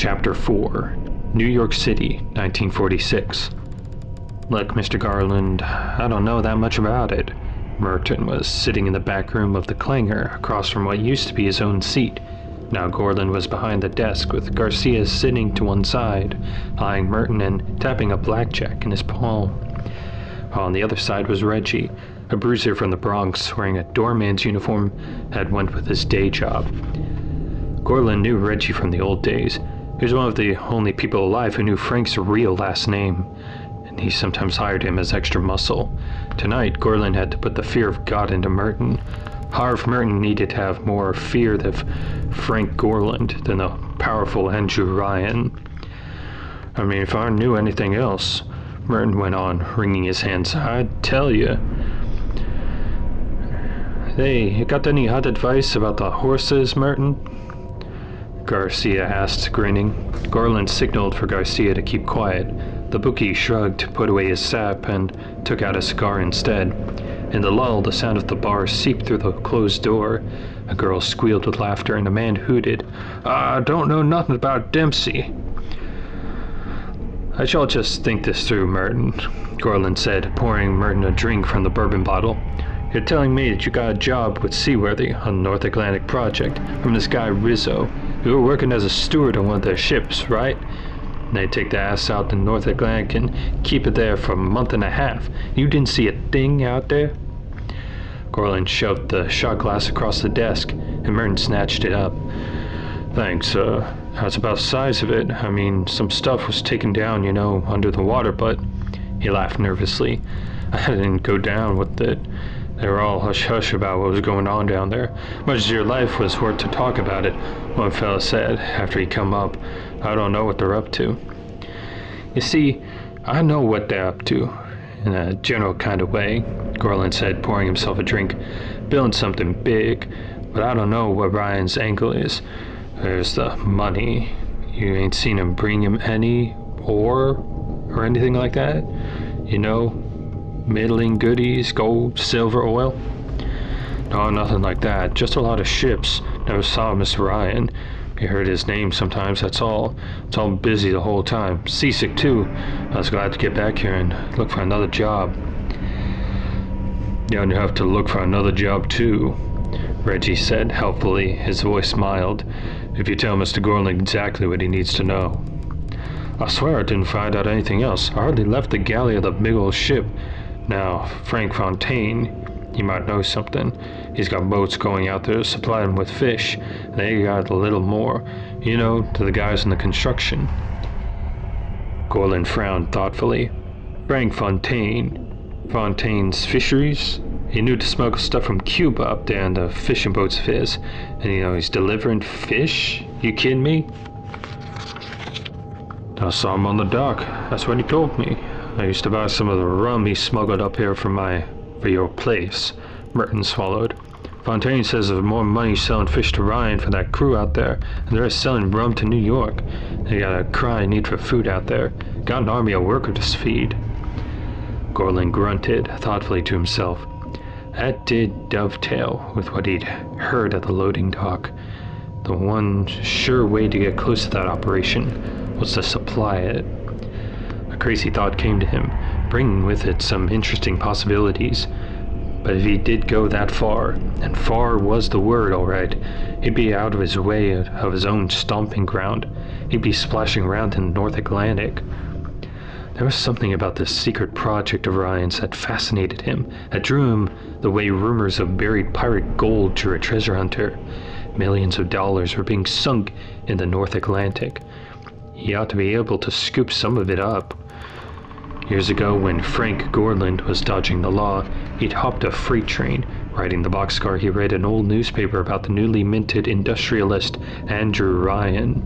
Chapter 4, New York City, 1946. Look, Mr. Garland, I don't know that much about it. Merton was sitting in the back room of the clanger, across from what used to be his own seat. Now Garland was behind the desk, with Garcia sitting to one side, eyeing Merton and tapping a blackjack in his palm. While on the other side was Reggie, a bruiser from the Bronx, wearing a doorman's uniform that went with his day job. Garland knew Reggie from the old days. He was one of the only people alive who knew Frank's real last name, and he sometimes hired him as extra muscle. Tonight, Garland had to put the fear of God into Merton. Harv Merton needed to have more fear of Frank Garland than the powerful Andrew Ryan. I mean, if I knew anything else, Merton went on, wringing his hands, I'd tell you. Hey, you got any hot advice about the horses, Merton? Garcia asked, grinning. Garland signaled for Garcia to keep quiet. The bookie shrugged, put away his sap, and took out a cigar instead. In the lull, the sound of the bar seeped through the closed door. A girl squealed with laughter, and a man hooted, I don't know nothing about Dempsey. I shall just think this through, Merton, Garland said, pouring Merton a drink from the bourbon bottle. You're telling me that you got a job with Seaworthy on the North Atlantic project from this guy Rizzo. You were working as a steward on one of their ships, right? And they take the ass out to North Atlantic and keep it there for a month and a half. You didn't see a thing out there? Garland shoved the shot glass across the desk, and Merton snatched it up. Thanks, that's about the size of it. I mean, some stuff was taken down, under the water, but... He laughed nervously. I didn't go down with it. They were all hush-hush about what was going on down there. Much as your life was worth to talk about it, one fella said, after he come up. I don't know what they're up to. You see, I know what they're up to, in a general kind of way, Garland said, pouring himself a drink. Building something big, but I don't know what Ryan's angle is. There's the money. You ain't seen him bring him any ore or anything like that? Middling goodies, gold, silver, oil? No, nothing like that. Just a lot of ships. Never saw Mr. Ryan. You heard his name sometimes, that's all. It's all busy the whole time. Seasick, too. I was glad to get back here and look for another job. Yeah, and you have to look for another job, too, Reggie said helpfully. His voice mild. If you tell Mr. Garland exactly what he needs to know. I swear I didn't find out anything else. I hardly left the galley of the big old ship. Now, Frank Fontaine, he might know something. He's got boats going out there to supply them with fish. They got a little more, to the guys in the construction. Garland frowned thoughtfully. Frank Fontaine. Fontaine's Fisheries? He knew to smuggle stuff from Cuba up there in the fishing boats of his. And he's delivering fish? You kidding me? I saw him on the dock. That's what he told me. I used to buy some of the rum he smuggled up here for your place. Merton swallowed. Fontaine says there's more money selling fish to Ryan for that crew out there, and they're selling rum to New York. They got a crying need for food out there. Got an army of workers to feed. Garland grunted thoughtfully to himself. That did dovetail with what he'd heard at the loading dock. The one sure way to get close to that operation was to supply it. A crazy thought came to him, bringing with it some interesting possibilities. But if he did go that far, and far was the word, all right, he'd be out of his way of his own stomping ground. He'd be splashing around in the North Atlantic. There was something about this secret project of Ryan's that fascinated him, that drew him the way rumors of buried pirate gold drew a treasure hunter. Millions of dollars were being sunk in the North Atlantic. He ought to be able to scoop some of it up. Years ago, when Frank Garland was dodging the law, he'd hopped a freight train. Riding the boxcar, he read an old newspaper about the newly minted industrialist Andrew Ryan.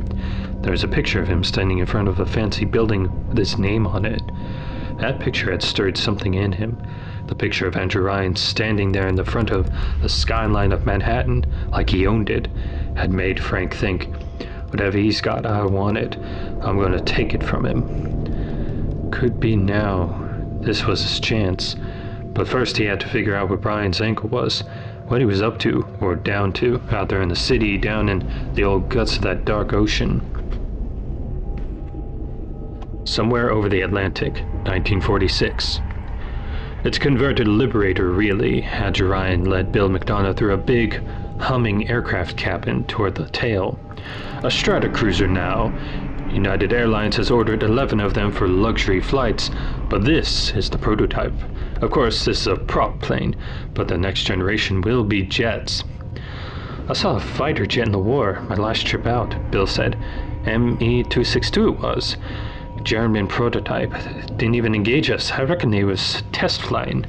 There was a picture of him standing in front of a fancy building with his name on it. That picture had stirred something in him. The picture of Andrew Ryan standing there in the front of the skyline of Manhattan, like he owned it, had made Frank think, whatever he's got, I want it. I'm going to take it from him. Could be now. This was his chance. But first he had to figure out what Brian's ankle was, what he was up to, or down to, out there in the city, down in the old guts of that dark ocean. somewhere over the Atlantic, 1946. It's a converted Liberator, really. Andrew Ryan led Bill McDonough through a big, humming aircraft cabin toward the tail. A Stratocruiser now. United Airlines has ordered 11 of them for luxury flights, but this is the prototype. Of course, this is a prop plane, but the next generation will be jets. I saw a fighter jet in the war, my last trip out, Bill said. ME-262 it was. German prototype. Didn't even engage us. I reckon he was test flying.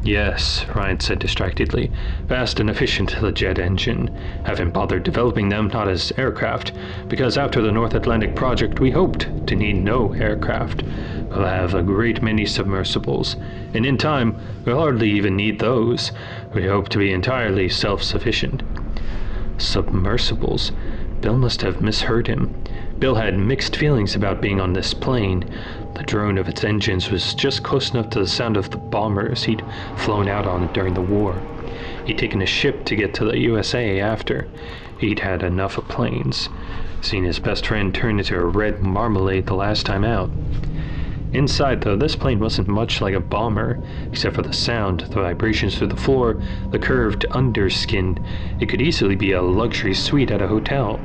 Yes, Ryan said distractedly. Fast and efficient, the jet engine. Haven't bothered developing them, not as aircraft, because after the North Atlantic project we hoped to need no aircraft. We'll have a great many submersibles, and in time we'll hardly even need those. We hope to be entirely self-sufficient. Submersibles? Bill must have misheard him. Bill had mixed feelings about being on this plane. The drone of its engines was just close enough to the sound of the bombers he'd flown out on during the war. He'd taken a ship to get to the USA after. He'd had enough of planes. Seen his best friend turn into a red marmalade the last time out. Inside, though, this plane wasn't much like a bomber, except for the sound, the vibrations through the floor, the curved underskin. It could easily be a luxury suite at a hotel.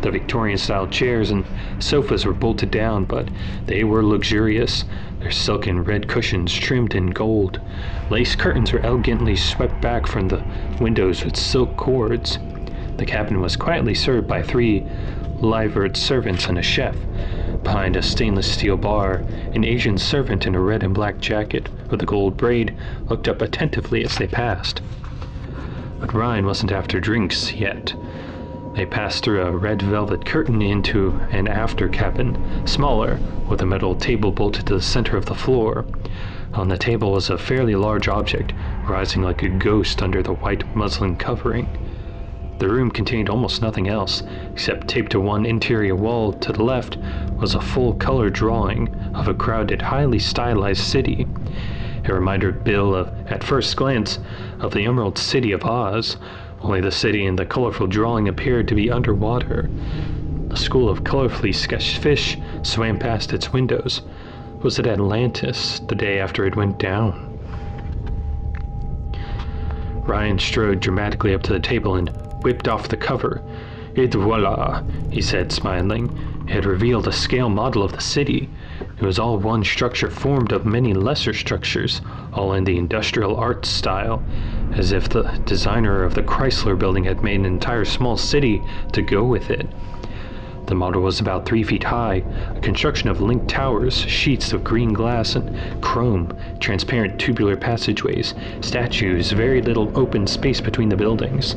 The Victorian-style chairs and sofas were bolted down, but they were luxurious, their silken red cushions trimmed in gold. Lace curtains were elegantly swept back from the windows with silk cords. The cabin was quietly served by 3 livered servants and a chef. Behind a stainless steel bar, an Asian servant in a red and black jacket with a gold braid looked up attentively as they passed. But Ryan wasn't after drinks yet. They passed through a red velvet curtain into an after cabin, smaller, with a metal table bolted to the center of the floor. On the table was a fairly large object, rising like a ghost under the white muslin covering. The room contained almost nothing else, except taped to one interior wall to the left was a full-color drawing of a crowded, highly stylized city. It reminded Bill at first glance, of the Emerald City of Oz, only the city in the colorful drawing appeared to be underwater. A school of colorfully sketched fish swam past its windows. Was it Atlantis, the day after it went down? Ryan strode dramatically up to the table and whipped off the cover. Et voila, he said, smiling. It had revealed a scale model of the city. It was all one structure formed of many lesser structures, all in the industrial art style, as if the designer of the Chrysler building had made an entire small city to go with it. The model was about 3 feet high, a construction of linked towers, sheets of green glass and chrome, transparent tubular passageways, statues, very little open space between the buildings.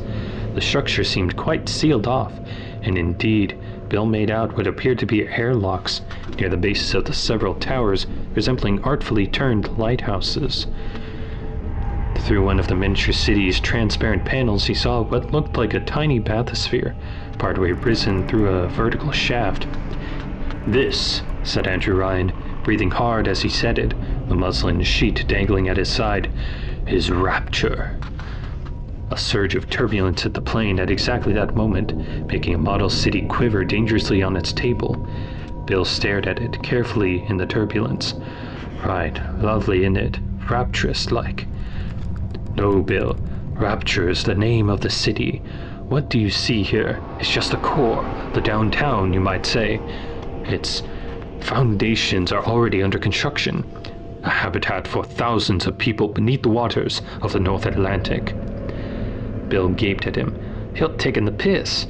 The structure seemed quite sealed off, and indeed, Bill made out what appeared to be airlocks near the bases of the several towers, resembling artfully turned lighthouses. Through one of the miniature city's transparent panels, he saw what looked like a tiny bathysphere, partway risen through a vertical shaft. This, said Andrew Ryan, breathing hard as he said it, the muslin sheet dangling at his side, is Rapture. A surge of turbulence hit the plane at exactly that moment, making a model city quiver dangerously on its table. Bill stared at it carefully in the turbulence. Right, lovely, isn't it? Rapturous-like. No, Bill. Rapture is the name of the city. What do you see here? It's just the core, the downtown, you might say. Its foundations are already under construction. A habitat for thousands of people beneath the waters of the North Atlantic. Bill gaped at him. He'll taken the piss.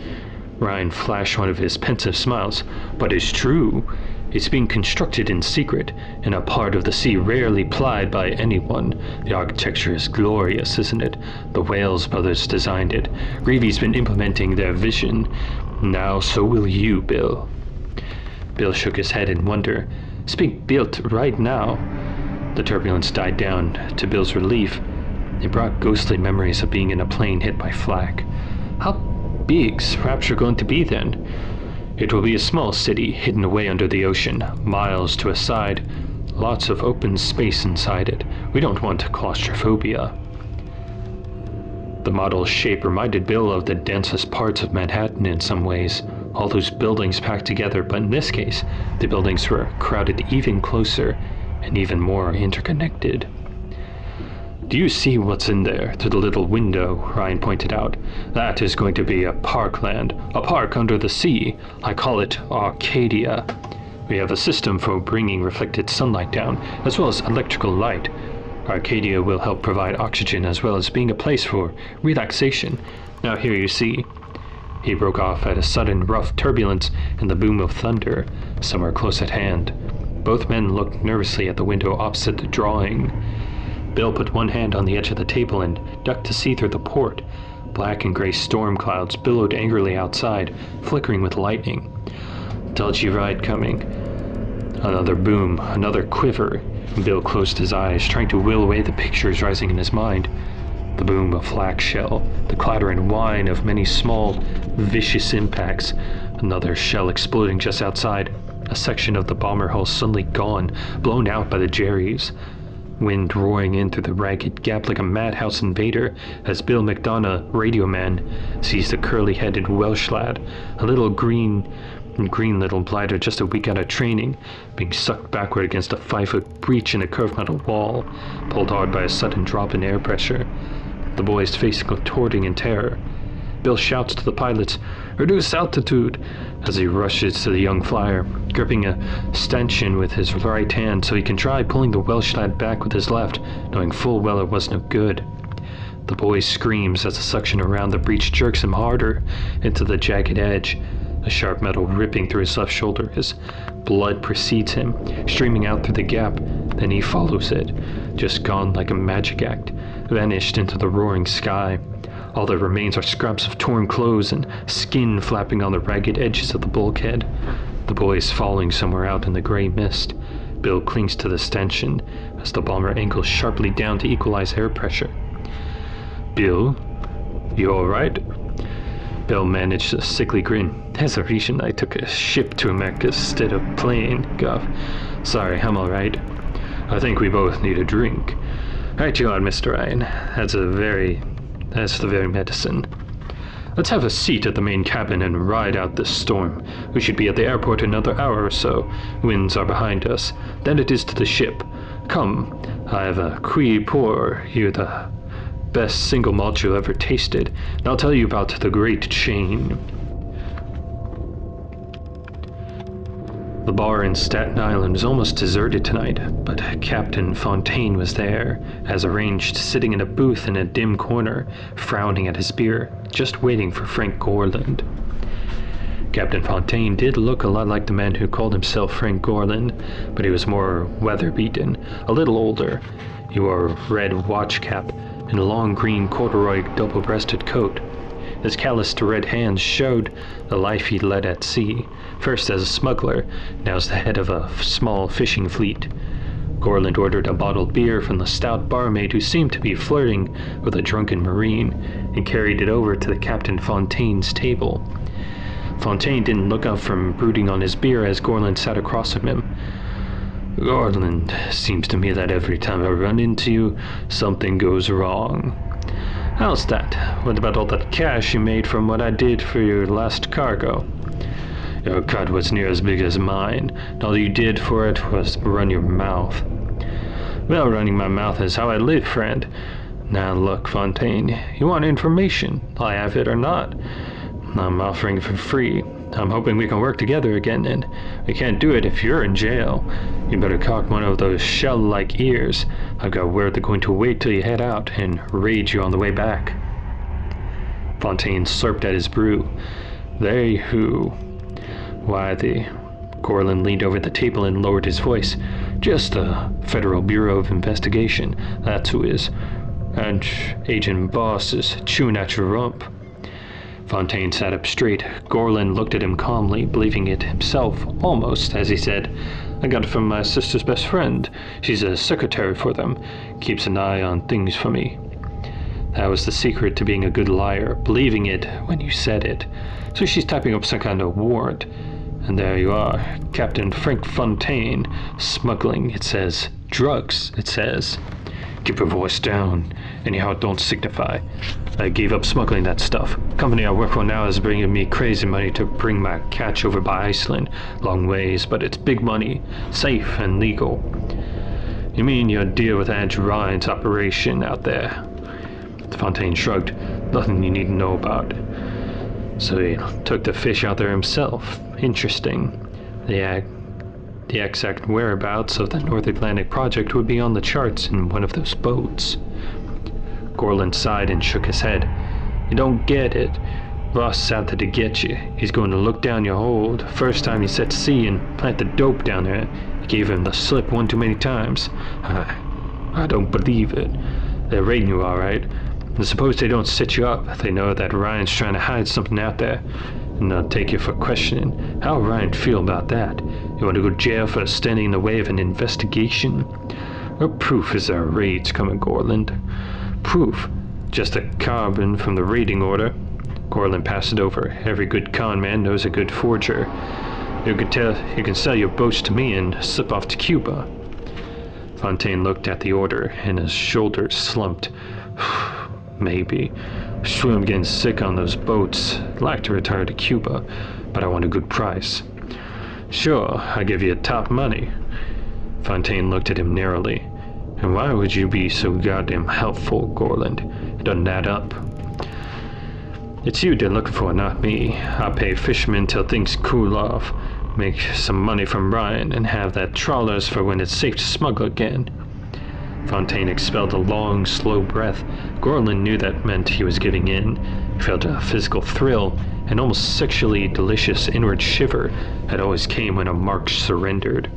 Ryan flashed one of his pensive smiles. But it's true. It's being constructed in secret, in a part of the sea rarely plied by anyone. The architecture is glorious, isn't it? The Wales brothers designed it. Greavy's been implementing their vision. Now so will you, Bill. Bill shook his head in wonder. It's being built right now. The turbulence died down, to Bill's relief. It brought ghostly memories of being in a plane hit by flak. How big's Rapture going to be then? It will be a small city hidden away under the ocean, miles to a side. Lots of open space inside it. We don't want claustrophobia. The model's shape reminded Bill of the densest parts of Manhattan in some ways. All those buildings packed together, but in this case, the buildings were crowded even closer and even more interconnected. Do you see what's in there through the little window? Ryan pointed out. That is going to be a parkland, a park under the sea. I call it Arcadia. We have a system for bringing reflected sunlight down, as well as electrical light. Arcadia will help provide oxygen as well as being a place for relaxation. Now here you see. He broke off at a sudden rough turbulence and the boom of thunder, somewhere close at hand. Both men looked nervously at the window opposite the drawing. Bill put one hand on the edge of the table and ducked to see through the port. Black and gray storm clouds billowed angrily outside, flickering with lightning. Told you right coming. Another boom, another quiver. Bill closed his eyes, trying to will away the pictures rising in his mind. The boom of flak shell, the clatter and whine of many small, vicious impacts. Another shell exploding just outside. A section of the bomber hull suddenly gone, blown out by the Jerrys. Wind roaring in through the ragged gap like a madhouse invader as Bill McDonough, radio man, sees the curly-headed Welsh lad, a little green little blighter just a week out of training, being sucked backward against a 5-foot breach in a curved metal wall, pulled hard by a sudden drop in air pressure. The boy's face contorting in terror. Bill shouts to the pilots, "Reduce altitude," as he rushes to the young flyer, gripping a stanchion with his right hand so he can try pulling the Welsh lad back with his left, knowing full well it was no good. The boy screams as the suction around the breech jerks him harder into the jagged edge, the sharp metal ripping through his left shoulder as blood precedes him, streaming out through the gap. Then he follows it, just gone like a magic act, vanished into the roaring sky. All that remains are scraps of torn clothes and skin flapping on the ragged edges of the bulkhead. The boy is falling somewhere out in the gray mist. Bill clings to the stanchion as the bomber angles sharply down to equalize air pressure. "Bill, you all right?" Bill managed a sickly grin. "There's a reason I took a ship to America instead of plane, Gov. Sorry, I'm all right. I think we both need a drink. Right you are, Mr. Ryan. That's the very medicine. Let's have a seat at the main cabin and ride out this storm. We should be at the airport in another hour or so. Winds are behind us. Then it is to the ship. Come, I have a qui pour you the best single malt you ever tasted, and I'll tell you about the great chain." The bar in Staten Island was almost deserted tonight, but Captain Fontaine was there, as arranged, sitting in a booth in a dim corner, frowning at his beer, just waiting for Frank Gorland. Captain Fontaine did look a lot like the man who called himself Frank Gorland, but he was more weather-beaten, a little older. He wore a red watch cap and a long green corduroy double-breasted coat. His calloused red hands showed the life he led at sea, first as a smuggler, now as the head of a small fishing fleet. Gorland ordered a bottled beer from the stout barmaid who seemed to be flirting with a drunken marine, and carried it over to the Captain Fontaine's table. Fontaine didn't look up from brooding on his beer as Gorland sat across from him. "Gorland, seems to me that every time I run into you, something goes wrong." "How's that? What about all that cash you made from what I did for your last cargo?" "Your cut was near as big as mine, and all you did for it was run your mouth." "Well, running my mouth is how I live, friend. Now look, Fontaine, you want information, I have it or not. I'm offering it for free. I'm hoping we can work together again, and we can't do it if you're in jail. You better cock one of those shell-like ears. I've got word they're going to wait till you head out and raid you on the way back." Fontaine slurped at his brew. "They who? Why, Gorland leaned over the table and lowered his voice. "Just the Federal Bureau of Investigation, that's who is. And Agent Boss is chewing at your rump." Fontaine sat up straight. Gorland looked at him calmly, believing it himself, almost, as he said, "I got it from my sister's best friend. She's a secretary for them. Keeps an eye on things for me." That was the secret to being a good liar, believing it when you said it. So she's typing up some kind of warrant. And there you are, Captain Frank Fontaine, smuggling, it says. Drugs, it says. Keep your voice down. Anyhow, it don't signify. I gave up smuggling that stuff. The company I work for now is bringing me crazy money to bring my catch over by Iceland. Long ways, but it's big money, safe and legal. You mean your deal with Andrew Ryan's operation out there? Fontaine shrugged. Nothing you need to know about. So he took the fish out there himself. Interesting. The exact whereabouts of the North Atlantic project would be on the charts in one of those boats. Gorland sighed and shook his head. You don't get it. Ross is out there to get you. He's going to look down your hold. First time he set to sea and plant the dope down there, you gave him the slip one too many times. I don't believe it. They're raiding you all right. And suppose they don't set you up. They know that Ryan's trying to hide something out there. And they'll take you for questioning. How will Ryan feel about that? You want to go to jail for standing in the way of an investigation? What proof is there are raids coming, Gorland? Proof? Just a carbon from the raiding order. Gorland passed it over. Every good con man knows a good forger. You can sell your boats to me and slip off to Cuba. Fontaine looked at the order and his shoulders slumped. Maybe. Sure, I'm getting sick on those boats. I'd like to retire to Cuba, but I want a good price. Sure, I'll give you top money. Fontaine looked at him narrowly. And why would you be so goddamn helpful, Gorland? It doesn't add up. It's you they're looking for, not me. I'll pay fishermen till things cool off, make some money from Ryan, and have that trawlers for when it's safe to smuggle again. Fontaine expelled a long, slow breath. Gorland knew that meant he was giving in. He felt a physical thrill, an almost sexually delicious inward shiver that always came when a mark surrendered.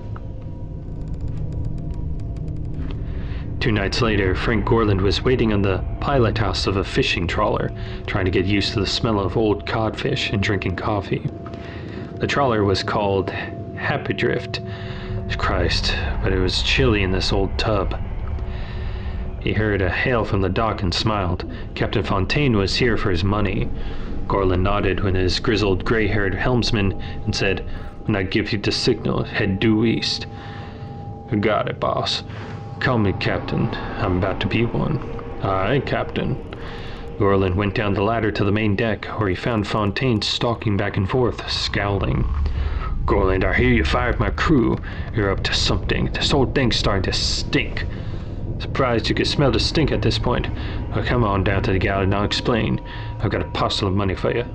2 nights later, Frank Gorland was waiting on the pilot house of a fishing trawler, trying to get used to the smell of old codfish and drinking coffee. The trawler was called Happy Drift. Christ, but it was chilly in this old tub. He heard a hail from the dock and smiled. Captain Fontaine was here for his money. Gorland nodded when his grizzled, gray-haired helmsman and said, "When I give you the signal, head due east." "Got it, boss. Call me Captain. I'm about to be one." "Aye, Captain." Gorland went down the ladder to the main deck, where he found Fontaine stalking back and forth, scowling. "Gorland, I hear you fired my crew. You're up to something. This whole thing's starting to stink." "Surprised you could smell the stink at this point. Well, come on down to the galley and I'll explain. I've got a parcel of money for you."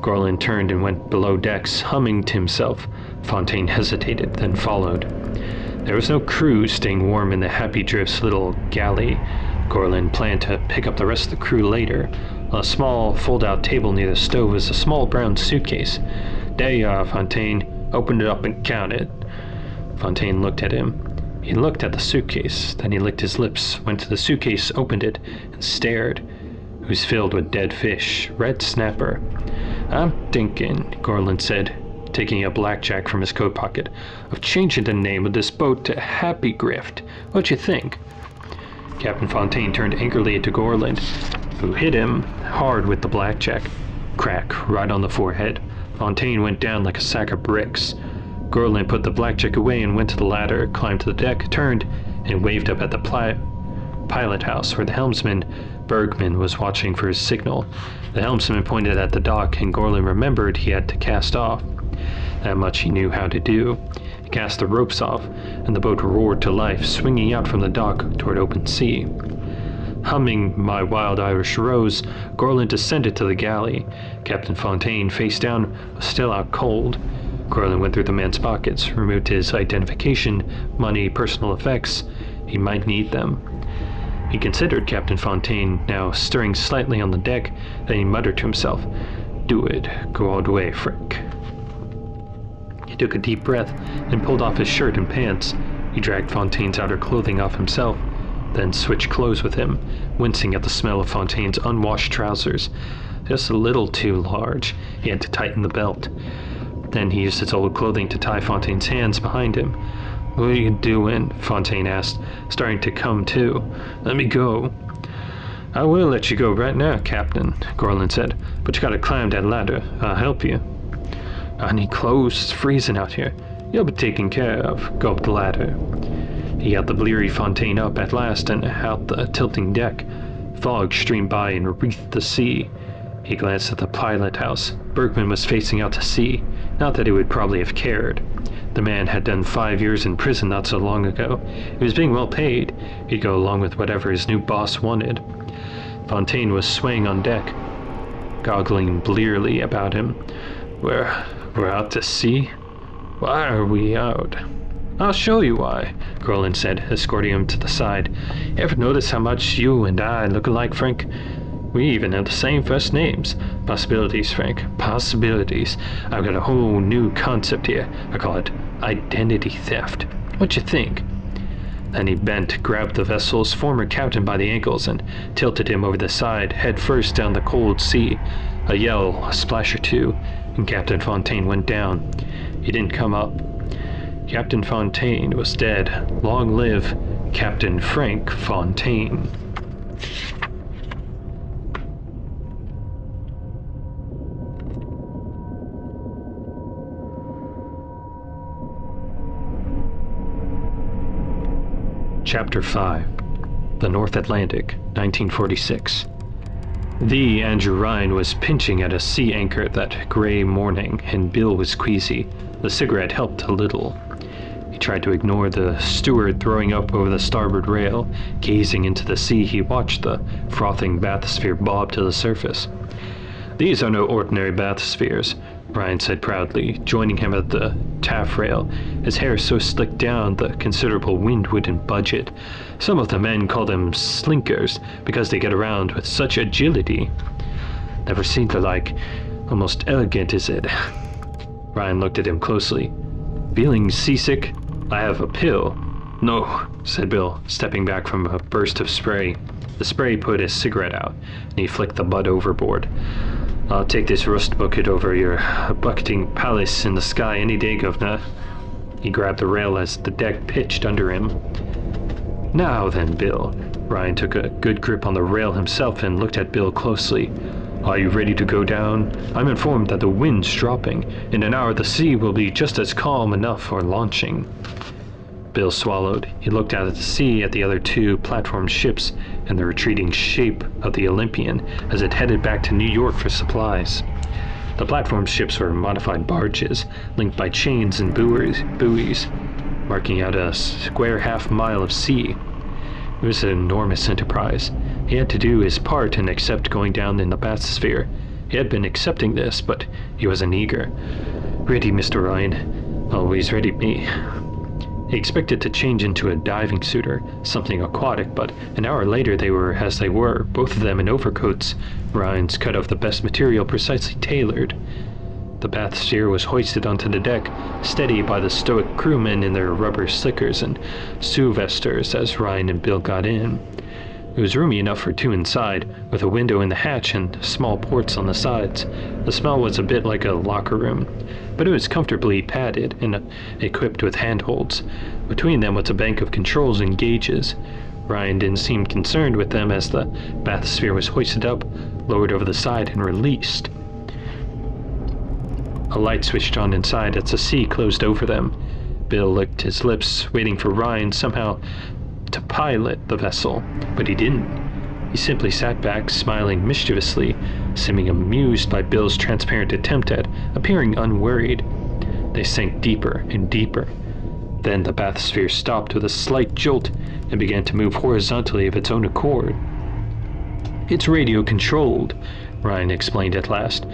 Gorland turned and went below decks, humming to himself. Fontaine hesitated, then followed. There was no crew staying warm in the Happy Drift's little galley. Gorland planned to pick up the rest of the crew later. On a small fold-out table near the stove was a small brown suitcase. "There you are, Fontaine. Open it up and count it." Fontaine looked at him. He looked at the suitcase, then he licked his lips, went to the suitcase, opened it, and stared. It was filled with dead fish, red snapper. "I'm thinking," Gorland said, taking a blackjack from his coat pocket, "of changing the name of this boat to Happy Grift. What you think?" Captain Fontaine turned angrily to Gorland, who hit him hard with the blackjack. Crack, right on the forehead. Fontaine went down like a sack of bricks. Gorland put the blackjack away and went to the ladder, climbed to the deck, turned, and waved up at the pilot house where the helmsman, Bergman, was watching for his signal. The helmsman pointed at the dock, and Gorland remembered he had to cast off. That much he knew how to do. He cast the ropes off, and the boat roared to life, swinging out from the dock toward open sea. Humming My Wild Irish Rose, Gorland descended to the galley. Captain Fontaine, face down, was still out cold. Gorland went through the man's pockets, removed his identification, money, personal effects. He might need them. He considered Captain Fontaine, now stirring slightly on the deck, then he muttered to himself, "Do it. Go all the way, Frank." He took a deep breath and pulled off his shirt and pants. He dragged Fontaine's outer clothing off himself, then switched clothes with him, wincing at the smell of Fontaine's unwashed trousers. Just a little too large. He had to tighten the belt. Then he used his old clothing to tie Fontaine's hands behind him. "What are you doing?" Fontaine asked, starting to come to. "Let me go." "I will let you go right now, Captain," Gorland said, "but you gotta climb that ladder. I'll help you." "I need clothes. It's freezing out here." "You'll be taken care of. Go up the ladder." He He got the bleary Fontaine up at last and out the tilting deck. Fog streamed by and wreathed the sea. He glanced at the pilot house. Bergman was facing out to sea. Not that he would probably have cared. The man had done 5 years in prison not so long ago. He was being well paid. He'd go along with whatever his new boss wanted. Fontaine was swaying on deck, goggling blearily about him. We're out to sea? Why are we out? I'll show you why, Groland said, escorting him to the side. Ever notice how much you and I look alike, Frank? We even have the same first names. Possibilities, Frank. Possibilities. I've got a whole new concept here. I call it identity theft. What you think? Then he bent, grabbed the vessel's former captain by the ankles, and tilted him over the side, head first down the cold sea. A yell, a splash or two, and Captain Fontaine went down. He didn't come up. Captain Fontaine was dead. Long live Captain Frank Fontaine. Chapter 5. The North Atlantic, 1946. The Andrew Ryan was pinching at a sea anchor that gray morning, and Bill was queasy. The cigarette helped a little. He tried to ignore the steward throwing up over the starboard rail. Gazing into the sea, he watched the frothing bathysphere bob to the surface. These are no ordinary bathyspheres, Ryan said proudly, joining him at the taffrail. His hair so slicked down the considerable wind wouldn't budge it. Some of the men call them slinkers because they get around with such agility. Never seen the like. Almost elegant, is it? Ryan looked at him closely. Feeling seasick? I have a pill. No, said Bill, stepping back from a burst of spray. The spray put his cigarette out, and he flicked the butt overboard. I'll take this rust bucket over your bucketing palace in the sky any day, Governor. He grabbed the rail as the deck pitched under him. Now then, Bill. Ryan took a good grip on the rail himself and looked at Bill closely. Are you ready to go down? I'm informed that the wind's dropping. In an hour the sea will be just as calm enough for launching. Bill swallowed. He looked out at the sea at the other two platform ships and the retreating shape of the Olympian as it headed back to New York for supplies. The platform ships were modified barges, linked by chains and buoys, marking out a square half-mile of sea. It was an enormous enterprise. He had to do his part and accept going down in the bathysphere. He had been accepting this, but he wasn't eager. Ready, Mr. Ryan. Always ready, me. He expected to change into a diving suit or something aquatic, but an hour later they were as they were, both of them in overcoats, Ryan's cut of the best material precisely tailored. The bathysphere was hoisted onto the deck, steady by the stoic crewmen in their rubber slickers and suvesters as Ryan and Bill got in. It was roomy enough for two inside, with a window in the hatch and small ports on the sides. The smell was a bit like a locker room, but it was comfortably padded and equipped with handholds. Between them was a bank of controls and gauges. Ryan didn't seem concerned with them as the bathysphere was hoisted up, lowered over the side, and released. A light switched on inside as the sea closed over them. Bill licked his lips, waiting for Ryan somehow to pilot the vessel, but he didn't. He simply sat back, smiling mischievously, seeming amused by Bill's transparent attempt at appearing unworried. They sank deeper and deeper. Then the bathysphere stopped with a slight jolt and began to move horizontally of its own accord. It's radio-controlled, Ryan explained at last.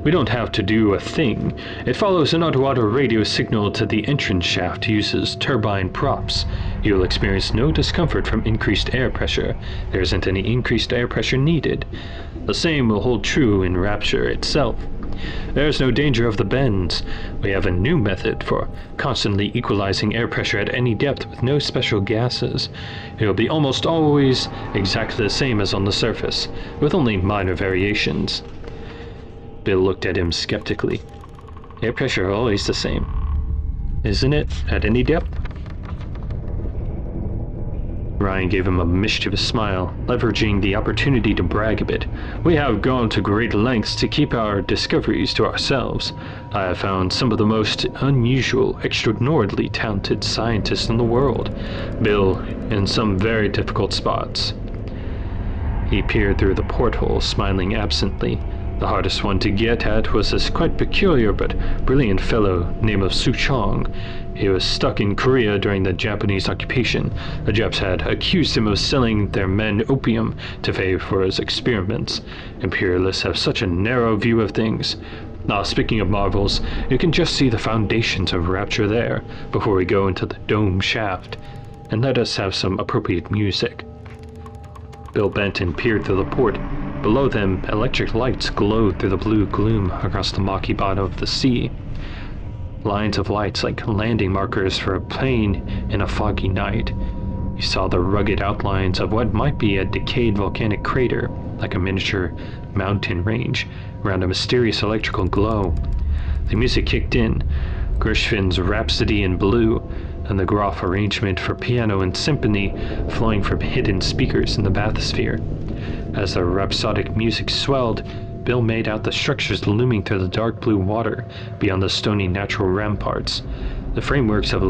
We don't have to do a thing. It follows an underwater radio signal to the entrance shaft, uses turbine props. You'll experience no discomfort from increased air pressure. There isn't any increased air pressure needed. The same will hold true in Rapture itself. There's no danger of the bends. We have a new method for constantly equalizing air pressure at any depth with no special gases. It will be almost always exactly the same as on the surface, with only minor variations. Bill looked at him skeptically. Air pressure always the same, isn't it, at any depth? Ryan gave him a mischievous smile, leveraging the opportunity to brag a bit. We have gone to great lengths to keep our discoveries to ourselves. I have found some of the most unusual, extraordinarily talented scientists in the world. Bill, in some very difficult spots. He peered through the porthole, smiling absently. The hardest one to get at was this quite peculiar but brilliant fellow named Su Chong. He was stuck in Korea during the Japanese occupation. The Japs had accused him of selling their men opium to pay for his experiments. Imperialists have such a narrow view of things. Now, speaking of marvels, you can just see the foundations of Rapture there, before we go into the dome shaft. And let us have some appropriate music. Bill bent and peered through the port. Below them, electric lights glowed through the blue gloom across the murky bottom of the sea. Lines of lights like landing markers for a plane in a foggy night. You saw the rugged outlines of what might be a decayed volcanic crater, like a miniature mountain range, around a mysterious electrical glow. The music kicked in, Gershwin's Rhapsody in Blue, and the Groff arrangement for piano and symphony flowing from hidden speakers in the bathysphere. As the rhapsodic music swelled, Bill made out the structures looming through the dark blue water beyond the stony natural ramparts. The frameworks of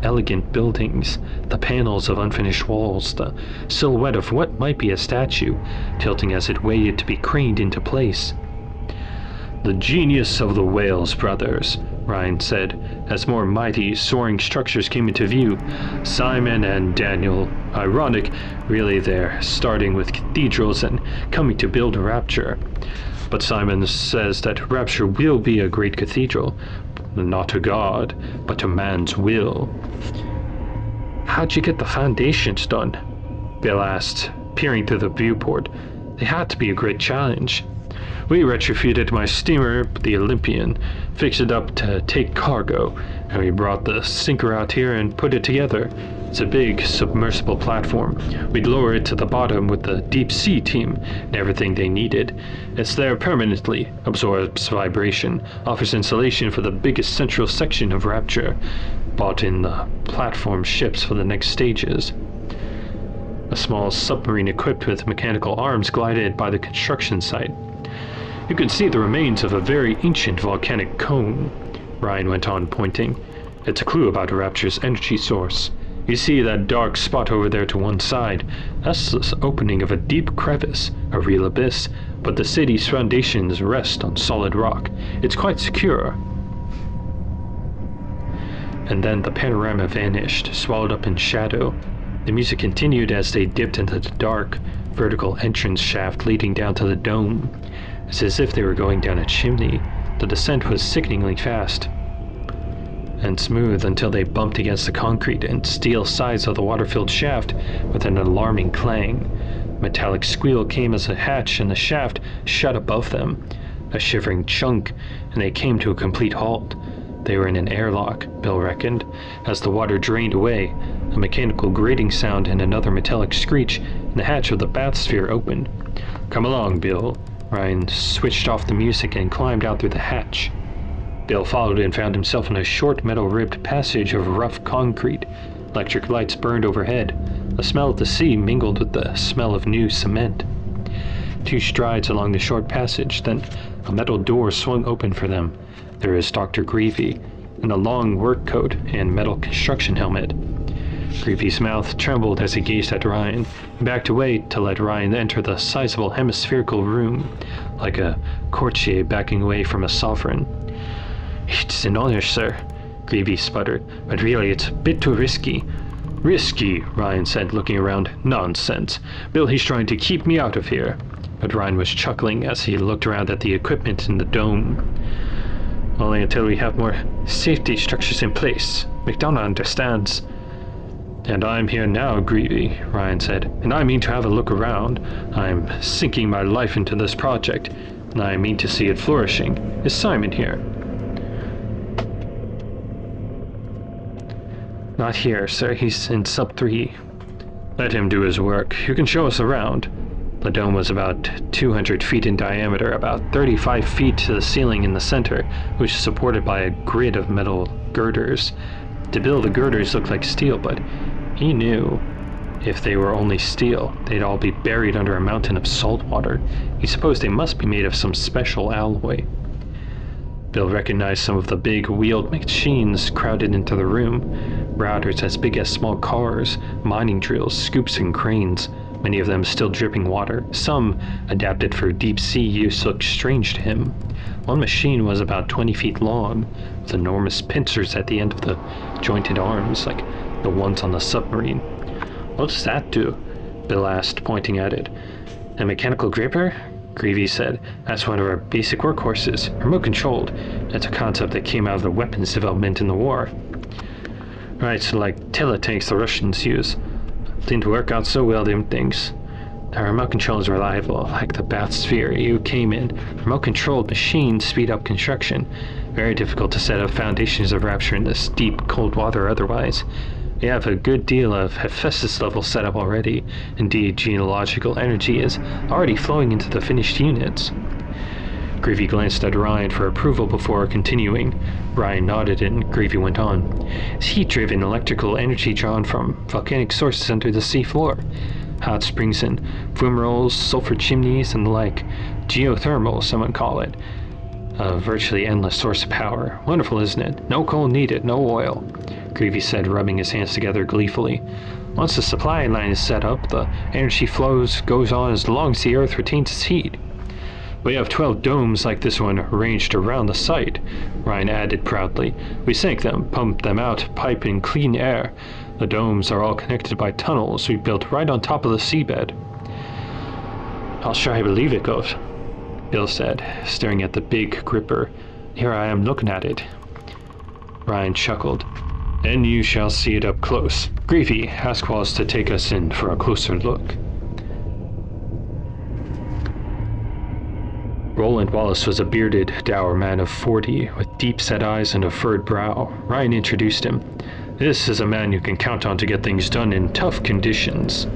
elegant buildings, the panels of unfinished walls, the silhouette of what might be a statue, tilting as it waited to be craned into place. "The genius of the Wales brothers," Ryan said, as more mighty, soaring structures came into view. "Simon and Daniel. Ironic, really, they're starting with cathedrals and coming to build Rapture. But Simon says that Rapture will be a great cathedral, not to God, but to man's will." "How'd you get the foundations done?" Bill asked, peering through the viewport. "They had to be a great challenge." "We retrofitted my steamer, the Olympian, fixed it up to take cargo, and we brought the sinker out here and put it together. It's a big submersible platform. We'd lower it to the bottom with the deep sea team and everything they needed. It's there permanently, absorbs vibration, offers insulation for the biggest central section of Rapture, bought in the platform ships for the next stages." A small submarine equipped with mechanical arms glided by the construction site. "You can see the remains of a very ancient volcanic cone," Ryan went on, pointing. "It's a clue about Rapture's energy source. You see that dark spot over there to one side? That's the opening of a deep crevice, a real abyss, but the city's foundations rest on solid rock. It's quite secure." And then the panorama vanished, swallowed up in shadow. The music continued as they dipped into the dark, vertical entrance shaft leading down to the dome. It's as if they were going down a chimney. The descent was sickeningly fast and smooth until they bumped against the concrete and steel sides of the water-filled shaft with an alarming clang. A metallic squeal came as a hatch in the shaft shut above them. A shivering chunk, and they came to a complete halt. They were in an airlock, Bill reckoned, as the water drained away. A mechanical grating sound and another metallic screech, and the hatch of the bathysphere opened. "Come along, Bill." Ryan switched off the music and climbed out through the hatch. Bill followed and found himself in a short metal-ribbed passage of rough concrete. Electric lights burned overhead. The smell of the sea mingled with the smell of new cement. 2 strides along the short passage, then a metal door swung open for them. There was Dr. Greavy, in a long work coat and metal construction helmet. Greavy's mouth trembled as he gazed at Ryan, and backed away to let Ryan enter the sizable hemispherical room, like a courtier backing away from a sovereign. "It's an honor, sir," Greavy sputtered, "but really it's a bit too risky." "Risky," Ryan said, looking around. "Nonsense. Bill, he's trying to keep me out of here." But Ryan was chuckling as he looked around at the equipment in the dome. "Only until we have more safety structures in place. McDonough understands." "And I'm here now, Greavy," Ryan said, "and I mean to have a look around. I'm sinking my life into this project, and I mean to see it flourishing. Is Simon here?" "Not here, sir. He's in sub 3. "Let him do his work. You can show us around." The dome was about 200 feet in diameter, about 35 feet to the ceiling in the center, which was supported by a grid of metal girders. To Bill, the girders looked like steel, but he knew. If they were only steel, they'd all be buried under a mountain of salt water. He supposed they must be made of some special alloy. Bill recognized some of the big wheeled machines crowded into the room. Routers as big as small cars, mining drills, scoops and cranes, many of them still dripping water. Some, adapted for deep sea use, looked strange to him. One machine was about 20 feet long, with enormous pincers at the end of the jointed arms, like the ones on the submarine. "What does that do?" Bill asked, pointing at it. "A mechanical gripper?" Greavy said. "That's one of our basic workhorses, remote-controlled. It's a concept that came out of the weapons development in the war." "Right, so like teletanks the Russians use. Didn't work out so well, them things. The remote control is reliable, like the bathysphere you came in. Remote-controlled machines speed up construction. Very difficult to set up foundations of Rapture in this deep, cold water otherwise. We have a good deal of Hephaestus level set up already. Indeed, geological energy is already flowing into the finished units." Greavy glanced at Ryan for approval before continuing. Ryan nodded and Greavy went on. "It's heat-driven electrical energy drawn from volcanic sources under the seafloor. Hot springs and fumaroles, sulfur chimneys, and the like. Geothermal, some would call it. A virtually endless source of power. Wonderful, isn't it? No coal needed, no oil," Greavy said, rubbing his hands together gleefully. "Once the supply line is set up, the energy goes on as long as the Earth retains its heat. We have 12 domes like this one arranged around the site," Ryan added proudly. "We sink them, pump them out, pipe in clean air. The domes are all connected by tunnels we built right on top of the seabed." "I'll sure believe it, Gov," Bill said, staring at the big gripper. "Here I am looking at it." Ryan chuckled. "And you shall see it up close. Greavy, ask Wallace to take us in for a closer look." Roland Wallace was a bearded, dour man of 40, with deep-set eyes and a furrowed brow. Ryan introduced him. "This is a man you can count on to get things done in tough conditions."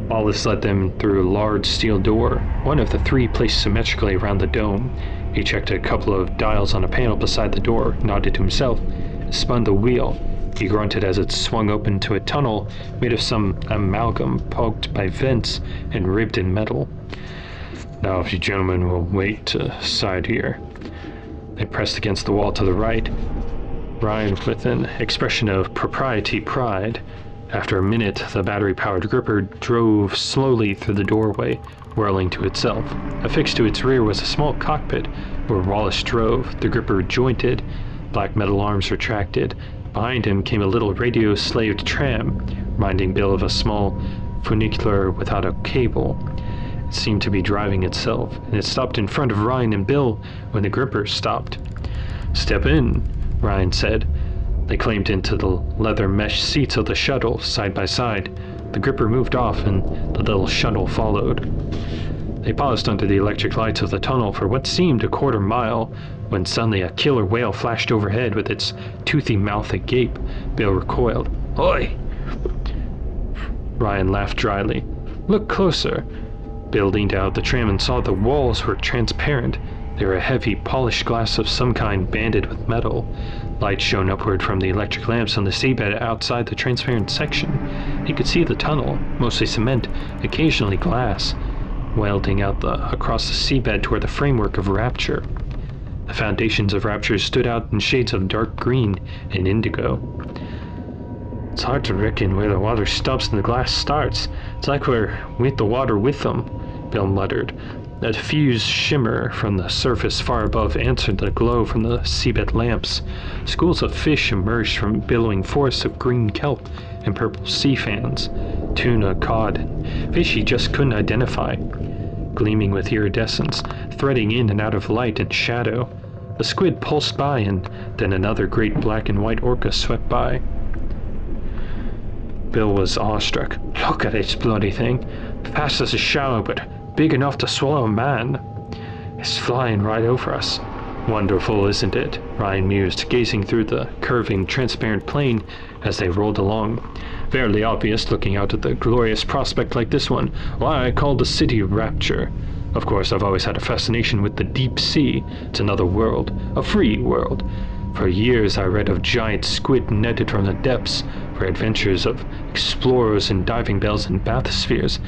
Wallace led them through a large steel door, one of the three placed symmetrically around the dome. He checked a couple of dials on a panel beside the door, nodded to himself, and spun the wheel. He grunted as it swung open to a tunnel made of some amalgam poked by vents and ribbed in metal. "Now if you gentlemen will wait to side here." They pressed against the wall to the right. Ryan, with an expression of propriety pride. After a minute, the battery-powered gripper drove slowly through the doorway, whirling to itself. Affixed to its rear was a small cockpit where Wallace drove, the gripper jointed, black metal arms retracted. Behind him came a little radio-slaved tram, reminding Bill of a small funicular without a cable. It seemed to be driving itself, and it stopped in front of Ryan and Bill when the gripper stopped. "Step in," Ryan said. They climbed into the leather mesh seats of the shuttle, side by side. The gripper moved off, and the little shuttle followed. They paused under the electric lights of the tunnel for what seemed a quarter mile, when suddenly a killer whale flashed overhead with its toothy mouth agape. Bill recoiled. "Oi!" Ryan laughed dryly. "Look closer." Bill leaned out the tram and saw the walls were transparent. They were a heavy, polished glass of some kind banded with metal. Light shone upward from the electric lamps on the seabed outside the transparent section. He could see the tunnel, mostly cement, occasionally glass, welding out across the seabed toward the framework of Rapture. The foundations of Rapture stood out in shades of dark green and indigo. "It's hard to reckon where the water stops and the glass starts. It's like we're with the water with them," Bill muttered. A diffused shimmer from the surface far above answered the glow from the seabed lamps. Schools of fish emerged from billowing forests of green kelp and purple sea fans. Tuna, cod, and fish he just couldn't identify, gleaming with iridescence, threading in and out of light and shadow. A squid pulsed by, and then another great black and white orca swept by. Bill was awestruck. "Look at this bloody thing. Fast as a shadow, but big enough to swallow a man. It's flying right over us." "Wonderful, isn't it?" Ryan mused, gazing through the curving, transparent plane as they rolled along. "Fairly obvious, looking out at the glorious prospect like this one, why I call the city Rapture. Of course, I've always had a fascination with the deep sea. It's another world, a free world. For years I read of giant squid netted from the depths, for adventures of explorers and diving bells and bathyspheres,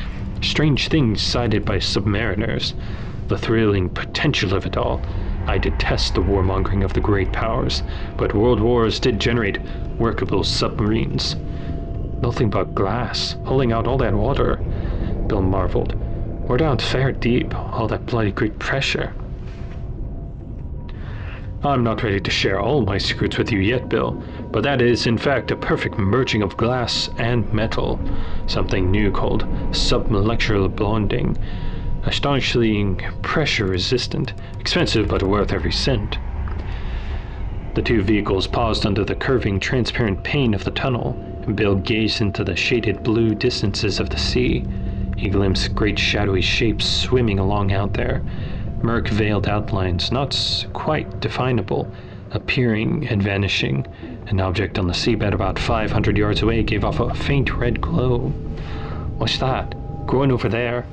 strange things sighted by submariners, the thrilling potential of it all. I detest the warmongering of the great powers, but world wars did generate workable submarines. Nothing but glass, holding out all that water, Bill marveled. We're down fair deep, all that bloody great pressure. I'm not ready to share all my secrets with you yet, Bill, but that is, in fact, a perfect merging of glass and metal, something new called submolecular bonding. Astonishingly pressure-resistant, expensive but worth every cent. The two vehicles paused under the curving, transparent pane of the tunnel, and Bill gazed into the shaded blue distances of the sea. He glimpsed great shadowy shapes swimming along out there, murk-veiled outlines, not quite definable, appearing and vanishing. An object on the seabed about 500 yards away gave off a faint red glow. What's that? Growing over there?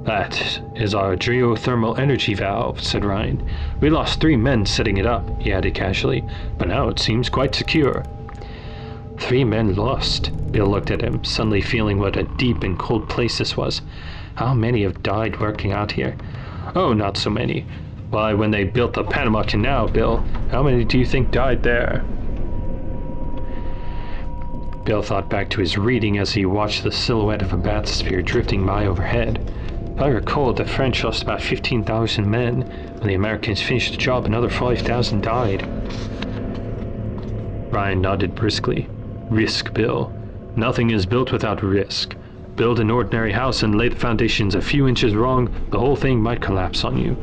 That is our geothermal energy valve, said Ryan. We lost 3 men setting it up, he added casually, but now it seems quite secure. 3 men lost? Bill looked at him, suddenly feeling what a deep and cold place this was. How many have died working out here? Oh, not so many. Why, when they built the Panama Canal, Bill, how many do you think died there? Bill thought back to his reading as he watched the silhouette of a bathysphere drifting by overhead. If I recall, the French lost about 15,000 men. When the Americans finished the job, another 5,000 died. Ryan nodded briskly. Risk, Bill. Nothing is built without risk. Build an ordinary house and lay the foundations a few inches wrong, the whole thing might collapse on you.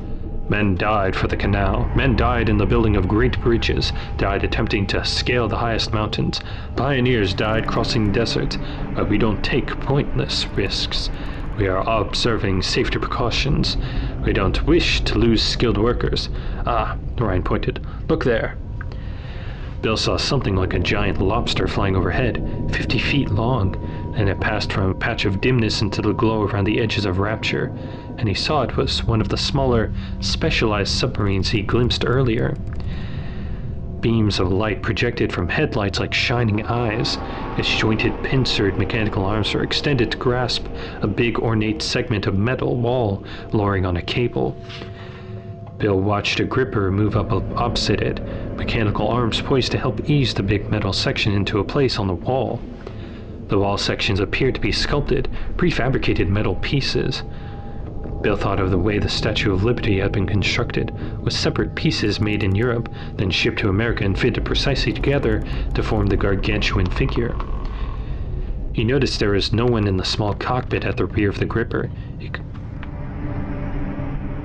Men died for the canal. Men died in the building of great bridges, died attempting to scale the highest mountains. Pioneers died crossing deserts, but we don't take pointless risks. We are observing safety precautions. We don't wish to lose skilled workers. Ah, Ryan pointed. Look there. Bill saw something like a giant lobster flying overhead, 50 feet long, and it passed from a patch of dimness into the glow around the edges of Rapture, and he saw it was one of the smaller, specialized submarines he glimpsed earlier. Beams of light projected from headlights like shining eyes. Its jointed, pincered mechanical arms were extended to grasp a big, ornate segment of metal wall lowering on a cable. Bill watched a gripper move up opposite it, mechanical arms poised to help ease the big metal section into a place on the wall. The wall sections appeared to be sculpted, prefabricated metal pieces. Bill thought of the way the Statue of Liberty had been constructed, with separate pieces made in Europe, then shipped to America and fitted precisely together to form the gargantuan figure. He noticed there was no one in the small cockpit at the rear of the gripper.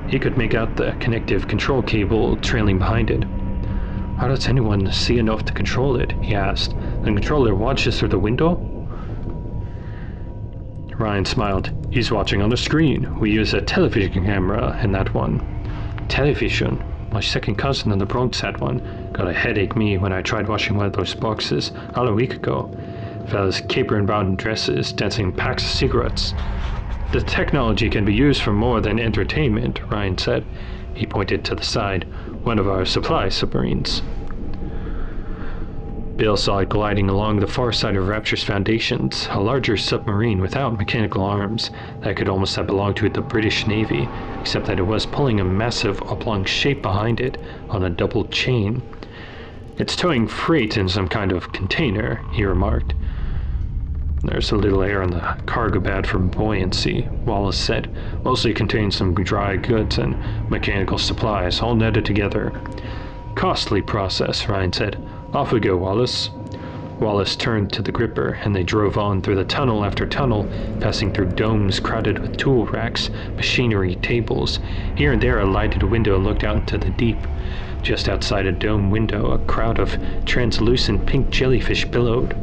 He could make out the connective control cable trailing behind it. How does anyone see enough to control it? He asked. The controller watches through the window? Ryan smiled. He's watching on the screen. We use a television camera in that one. Television? My second cousin in the Bronx had one. Got a headache me when I tried watching one of those boxes about a week ago. Fellas capering about in dresses, dancing packs of cigarettes. The technology can be used for more than entertainment, Ryan said. He pointed to the side, one of our supply submarines. Bill saw it gliding along the far side of Rapture's foundations, a larger submarine without mechanical arms that could almost have belonged to the British Navy, except that it was pulling a massive oblong shape behind it on a double chain. It's towing freight in some kind of container, he remarked. There's a little air in the cargo bed for buoyancy, Wallace said. Mostly contains some dry goods and mechanical supplies, all netted together. Costly process, Ryan said. Off we go, Wallace. Wallace turned to the gripper, and they drove on through the tunnel after tunnel, passing through domes crowded with tool racks, machinery, tables. Here and there a lighted window looked out into the deep. Just outside a dome window, a crowd of translucent pink jellyfish billowed,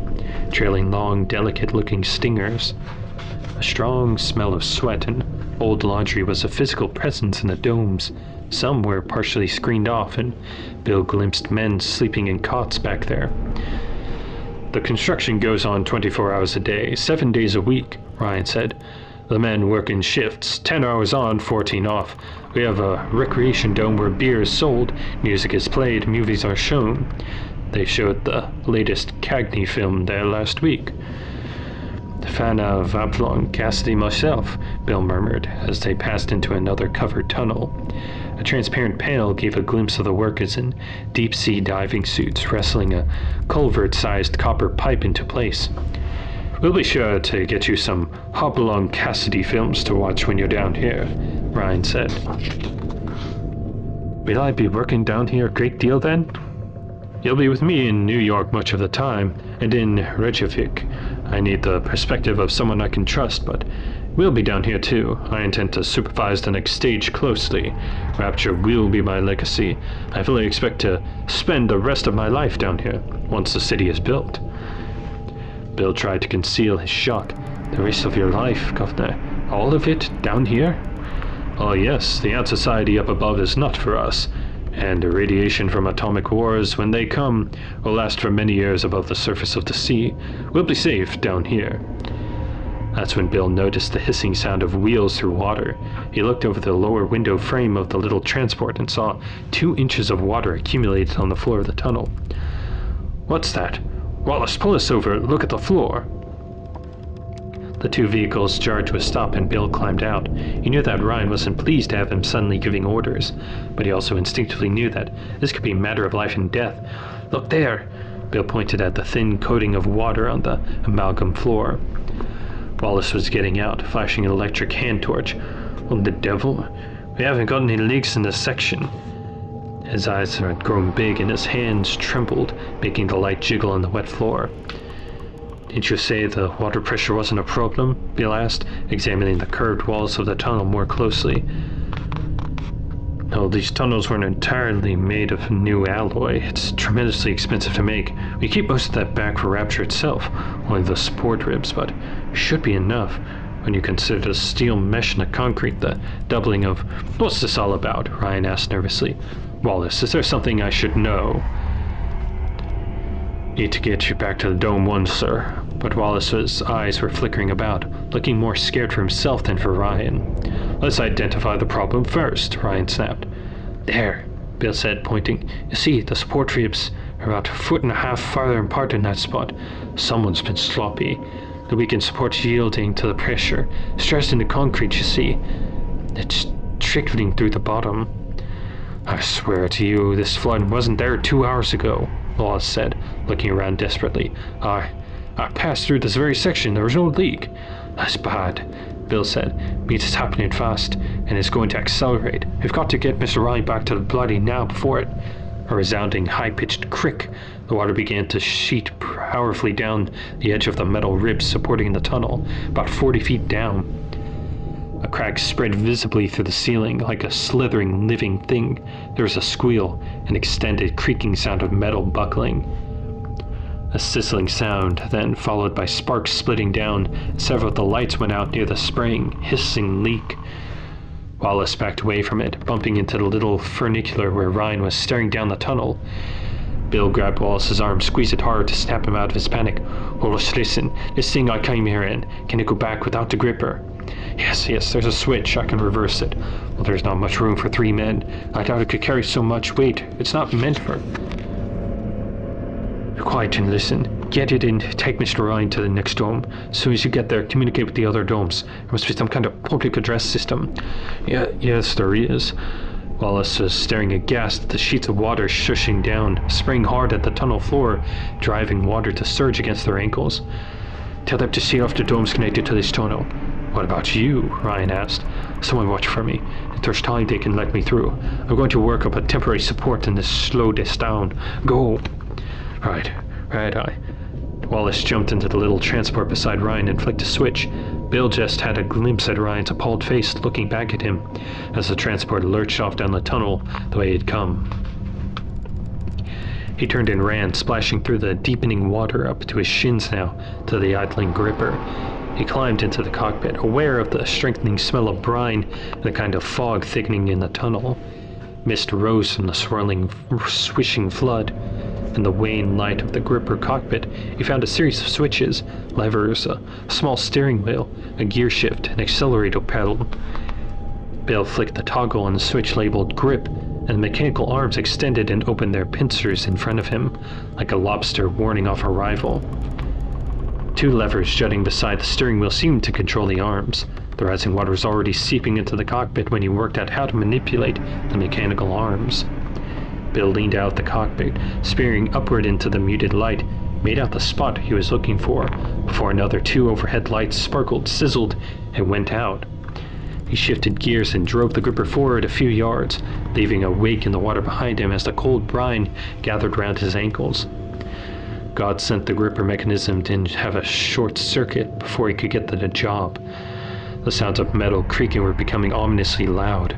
trailing long, delicate-looking stingers. A strong smell of sweat and old laundry was a physical presence in the domes. Some were partially screened off, and Bill glimpsed men sleeping in cots back there. The construction goes on 24 hours a day, 7 days a week, Ryan said. The men work in shifts, 10 hours on, 14 off. We have a recreation dome where beer is sold, music is played, movies are shown. They showed the latest Cagney film there last week. Fan of Avalon Cassidy myself, Bill murmured as they passed into another covered tunnel. A transparent panel gave a glimpse of the workers in deep-sea diving suits wrestling a culvert-sized copper pipe into place. We'll be sure to get you some Hopalong Cassidy films to watch when you're down here, Ryan said. Will I be working down here a great deal then? You'll be with me in New York much of the time, and in Reykjavik. I need the perspective of someone I can trust, but we'll be down here too. I intend to supervise the next stage closely. Rapture will be my legacy. I fully expect to spend the rest of my life down here, once the city is built. Bill tried to conceal his shock. The rest of your life, Governor? All of it down here? Oh yes, the ant society up above is not for us. And the radiation from atomic wars, when they come, will last for many years above the surface of the sea. We'll be safe down here. That's when Bill noticed the hissing sound of wheels through water. He looked over the lower window frame of the little transport and saw 2 inches of water accumulated on the floor of the tunnel. What's that? Wallace, pull us over. Look at the floor. The 2 vehicles jarred to a stop and Bill climbed out. He knew that Ryan wasn't pleased to have him suddenly giving orders, but he also instinctively knew that this could be a matter of life and death. Look there! Bill pointed at the thin coating of water on the amalgam floor. Wallace was getting out, flashing an electric hand torch. Oh, the devil! We haven't got any leaks in this section. His eyes had grown big and his hands trembled, making the light jiggle on the wet floor. Didn't you say the water pressure wasn't a problem? Bill asked, examining the curved walls of the tunnel more closely. No, these tunnels weren't entirely made of new alloy. It's tremendously expensive to make. We keep most of that back for Rapture itself, only the support ribs, but should be enough. When you consider the steel mesh and the concrete, the doubling of... What's this all about? Ryan asked nervously. Wallace, is there something I should know? Need to get you back to the Dome 1, sir. But Wallace's eyes were flickering about, looking more scared for himself than for Ryan. Let's identify the problem first, Ryan snapped. There, Bill said, pointing. You see, the support ribs are about 1.5 feet farther apart in that spot. Someone's been sloppy. The weakened support's yielding to the pressure. Stressed into concrete, you see. It's trickling through the bottom. I swear to you, this flood wasn't there 2 hours ago, Wallace said, looking around desperately. I passed through this very section. There was no leak. That's bad, Bill said. Means it's happening fast, and it's going to accelerate. We've got to get Mr. Ryan back to the bloody now before it... A resounding, high-pitched crick. The water began to sheet powerfully down the edge of the metal ribs supporting the tunnel, about 40 feet down. A crack spread visibly through the ceiling like a slithering, living thing. There was a squeal, an extended, creaking sound of metal buckling. A sizzling sound, then followed by sparks splitting down. Several of the lights went out near the spraying, hissing leak. Wallace backed away from it, bumping into the little funicular where Ryan was staring down the tunnel. Bill grabbed Wallace's arm, squeezed it hard to snap him out of his panic. Wallace, listen. This thing I came here in, can it go back without the gripper? Yes, there's a switch. I can reverse it. Well, there's not much room for 3 men. I doubt it could carry so much weight. It's not meant for... Be quiet and listen. Get it and take Mr. Ryan to the next dome. As soon as you get there, communicate with the other domes. There must be some kind of public address system. Yes, there is. Wallace was staring aghast at the sheets of water shushing down, spraying hard at the tunnel floor, driving water to surge against their ankles. Tell them to seal off the domes connected to this tunnel. What about you? Ryan asked. Someone watch for me. If there's time, they can let me through. I'm going to work up a temporary support and slow this down. Go. Right, I. Wallace jumped into the little transport beside Ryan and flicked a switch. Bill just had a glimpse at Ryan's appalled face looking back at him as the transport lurched off down the tunnel the way it had come. He turned and ran, splashing through the deepening water up to his shins now, to the idling gripper. He climbed into the cockpit, aware of the strengthening smell of brine and the kind of fog thickening in the tunnel. Mist rose from the swirling, swishing flood. In the wan light of the gripper cockpit, he found a series of switches, levers, a small steering wheel, a gear shift, an accelerator pedal. Bill flicked the toggle on the switch labeled grip. and the mechanical arms extended and opened their pincers in front of him, like a lobster warning off a rival. 2 levers jutting beside the steering wheel seemed to control the arms. The rising water was already seeping into the cockpit when he worked out how to manipulate the mechanical arms. Bill leaned out the cockpit, spearing upward into the muted light, made out the spot he was looking for, before another 2 overhead lights sparkled, sizzled, and went out. He shifted gears and drove the gripper forward a few yards, leaving a wake in the water behind him as the cold brine gathered round his ankles. God sent the gripper mechanism to have a short circuit before he could get to the job. The sounds of metal creaking were becoming ominously loud.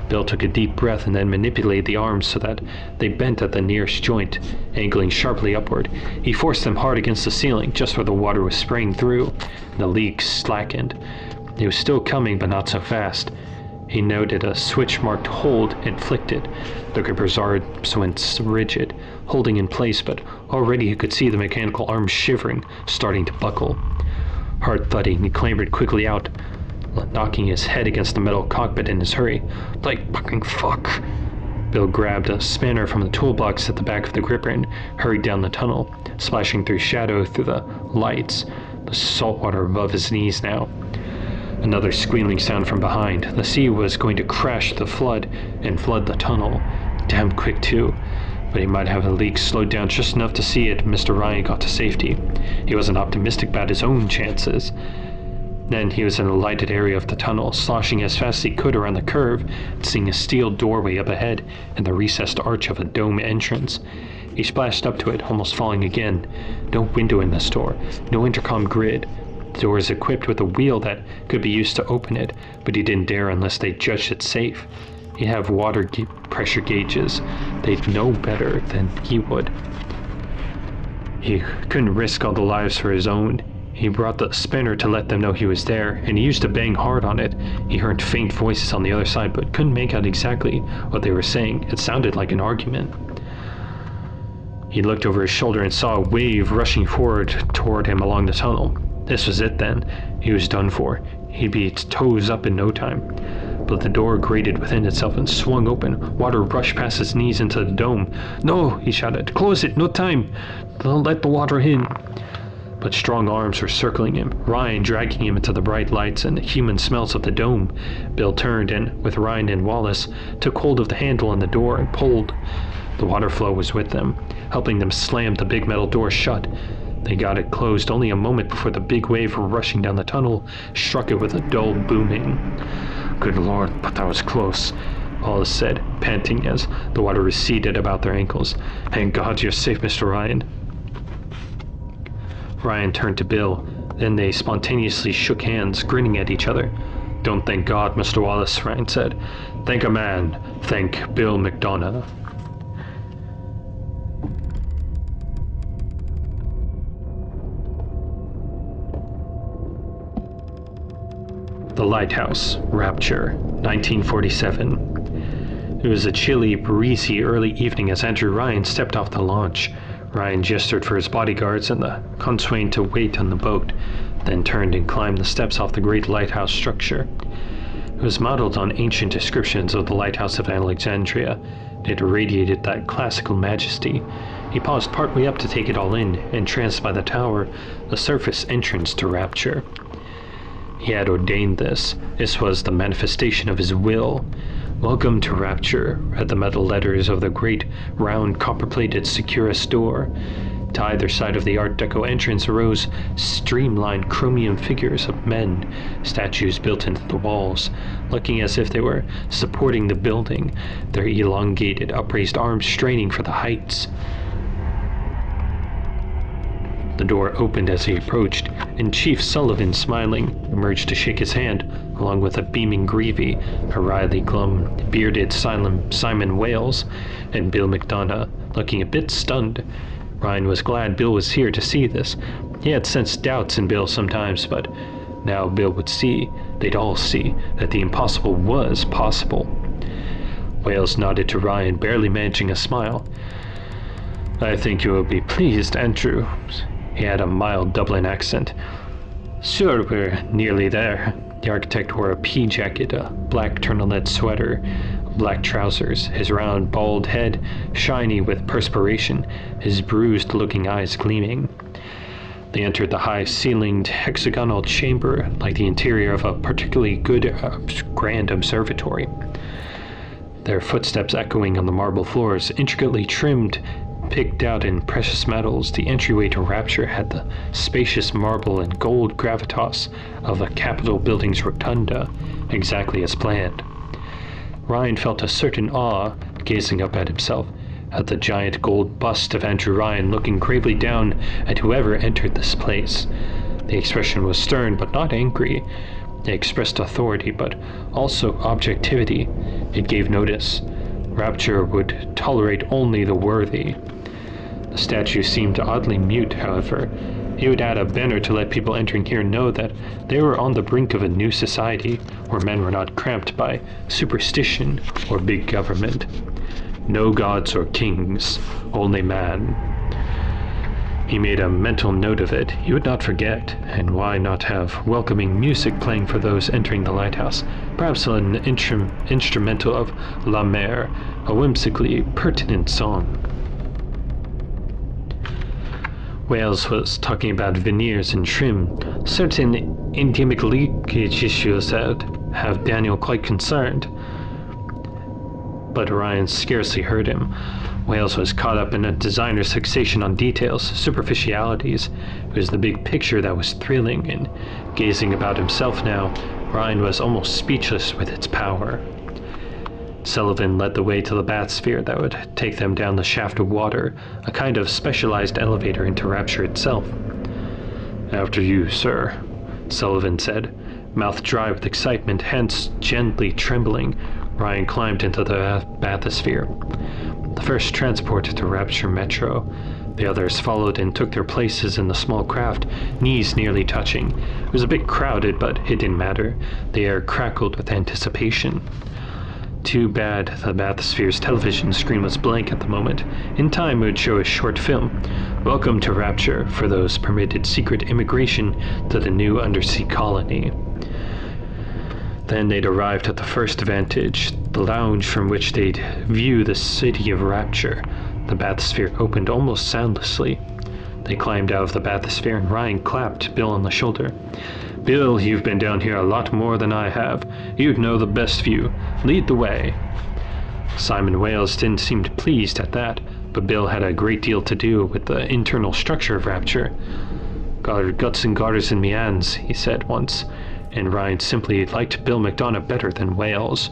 Bill took a deep breath and then manipulated the arms so that they bent at the nearest joint, angling sharply upward. He forced them hard against the ceiling, just where the water was spraying through, and the leak slackened. It was still coming, but not so fast. He noted a switch-marked hold and flicked it. The gripper's arms went rigid, holding in place, but already he could see the mechanical arms shivering, starting to buckle. Hard thudding, he clambered quickly out, knocking his head against the metal cockpit in his hurry. Like fucking fuck! Bill grabbed a spanner from the toolbox at the back of the gripper and hurried down the tunnel, splashing through shadow through the lights, the salt water above his knees now. Another squealing sound from behind. The sea was going to crash the flood and flood the tunnel. Damn quick, too. But he might have the leak slowed down just enough to see it. Mr. Ryan got to safety. He wasn't optimistic about his own chances. Then he was in a lighted area of the tunnel, sloshing as fast as he could around the curve, seeing a steel doorway up ahead and the recessed arch of a dome entrance. He splashed up to it, almost falling again. No window in this door, no intercom grid. The door is equipped with a wheel that could be used to open it, but he didn't dare unless they judged it safe. He'd have water pressure gauges. They'd know better than he would. He couldn't risk all the lives for his own. He brought the spanner to let them know he was there, and he used to bang hard on it. He heard faint voices on the other side, but couldn't make out exactly what they were saying. It sounded like an argument. He looked over his shoulder and saw a wave rushing forward toward him along the tunnel. This was it then. He was done for. He'd be toes up in no time. But the door grated within itself and swung open. Water rushed past his knees into the dome. "No," he shouted. "Close it! No time! Don't let the water in!" But strong arms were circling him, Ryan dragging him into the bright lights and the human smells of the dome. Bill turned and, with Ryan and Wallace, took hold of the handle on the door and pulled. The water flow was with them, helping them slam the big metal door shut. They got it closed only a moment before the big wave rushing down the tunnel struck it with a dull booming. "Good Lord, but that was close," Wallace said, panting as the water receded about their ankles. "Thank God you're safe, Mr. Ryan." Ryan turned to Bill. Then they spontaneously shook hands, grinning at each other. "Don't thank God, Mr. Wallace," Ryan said. "Thank a man. Thank Bill McDonough." The Lighthouse, Rapture, 1947. It was a chilly, breezy early evening as Andrew Ryan stepped off the launch. Ryan gestured for his bodyguards and the coxswain to wait on the boat, then turned and climbed the steps off the great lighthouse structure. It was modeled on ancient descriptions of the Lighthouse of Alexandria. It radiated that classical majesty. He paused partway up to take it all in, entranced by the tower, the surface entrance to Rapture. He had ordained this. This was the manifestation of his will. "Welcome to Rapture," read the metal letters of the great, round, copper-plated Securus door. To either side of the Art Deco entrance arose streamlined chromium figures of men, statues built into the walls, looking as if they were supporting the building, their elongated, upraised arms straining for the heights. The door opened as he approached, and Chief Sullivan, smiling, emerged to shake his hand, along with a beaming Greavy, a wryly glum, bearded Simon Wales, and Bill McDonough, looking a bit stunned. Ryan was glad Bill was here to see this. He had sensed doubts in Bill sometimes, but now Bill would see, they'd all see, that the impossible was possible. Wales nodded to Ryan, barely managing a smile. "I think you will be pleased, Andrew." He had a mild Dublin accent. "Sure, we're nearly there." The architect wore a pea jacket, a black turtleneck sweater, black trousers, his round, bald head shiny with perspiration, his bruised-looking eyes gleaming. They entered the high-ceilinged hexagonal chamber like the interior of a particularly good, grand observatory. Their footsteps echoing on the marble floors, intricately trimmed, picked out in precious metals. The entryway to Rapture had the spacious marble and gold gravitas of the Capitol building's rotunda, exactly as planned. Ryan felt a certain awe, gazing up at himself, at the giant gold bust of Andrew Ryan looking gravely down at whoever entered this place. The expression was stern but not angry. It expressed authority but also objectivity. It gave notice. Rapture would tolerate only the worthy. The statue seemed oddly mute, however. He would add a banner to let people entering here know that they were on the brink of a new society where men were not cramped by superstition or big government. No gods or kings, only man. He made a mental note of it. He would not forget, and why not have welcoming music playing for those entering the lighthouse? Perhaps an instrumental of La Mer, a whimsically pertinent song. Wales was talking about veneers and trim. Certain endemic leakage issues that have Daniel quite concerned. But Ryan scarcely heard him. Wales was caught up in a designer's fixation on details, superficialities. It was the big picture that was thrilling, and gazing about himself now, Ryan was almost speechless with its power. Sullivan led the way to the bathysphere that would take them down the shaft of water, a kind of specialized elevator into Rapture itself. "After you, sir," Sullivan said, mouth dry with excitement, hands gently trembling. Ryan climbed into the bathysphere. The first transport to Rapture Metro. The others followed and took their places in the small craft, knees nearly touching. It was a bit crowded, but it didn't matter. The air crackled with anticipation. Too bad the bathysphere's television screen was blank at the moment. In time it would show a short film. Welcome to Rapture for those permitted secret immigration to the new undersea colony. Then they'd arrived at the first vantage, the lounge from which they'd view the city of Rapture. The bathysphere opened almost soundlessly. They climbed out of the bathysphere and Ryan clapped Bill on the shoulder. "Bill, you've been down here a lot more than I have. You'd know the best view. Lead the way." Simon Wales didn't seem pleased at that, but Bill had a great deal to do with the internal structure of Rapture. "Got her guts and garters in me hands," he said once, and Ryan simply liked Bill McDonough better than Wales.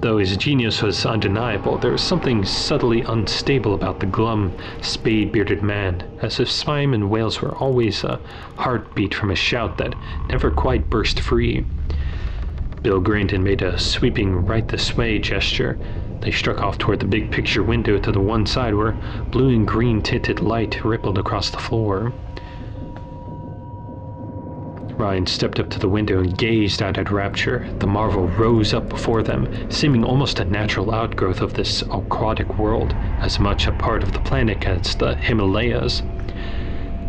Though his genius was undeniable, there was something subtly unstable about the glum, spade-bearded man, as if Simon Wales were always a heartbeat from a shout that never quite burst free. Bill grinned and made a sweeping right-this-way gesture. They struck off toward the big picture window to the one side where blue and green-tinted light rippled across the floor. Ryan stepped up to the window and gazed out at Rapture. The marvel rose up before them, seeming almost a natural outgrowth of this aquatic world, as much a part of the planet as the Himalayas.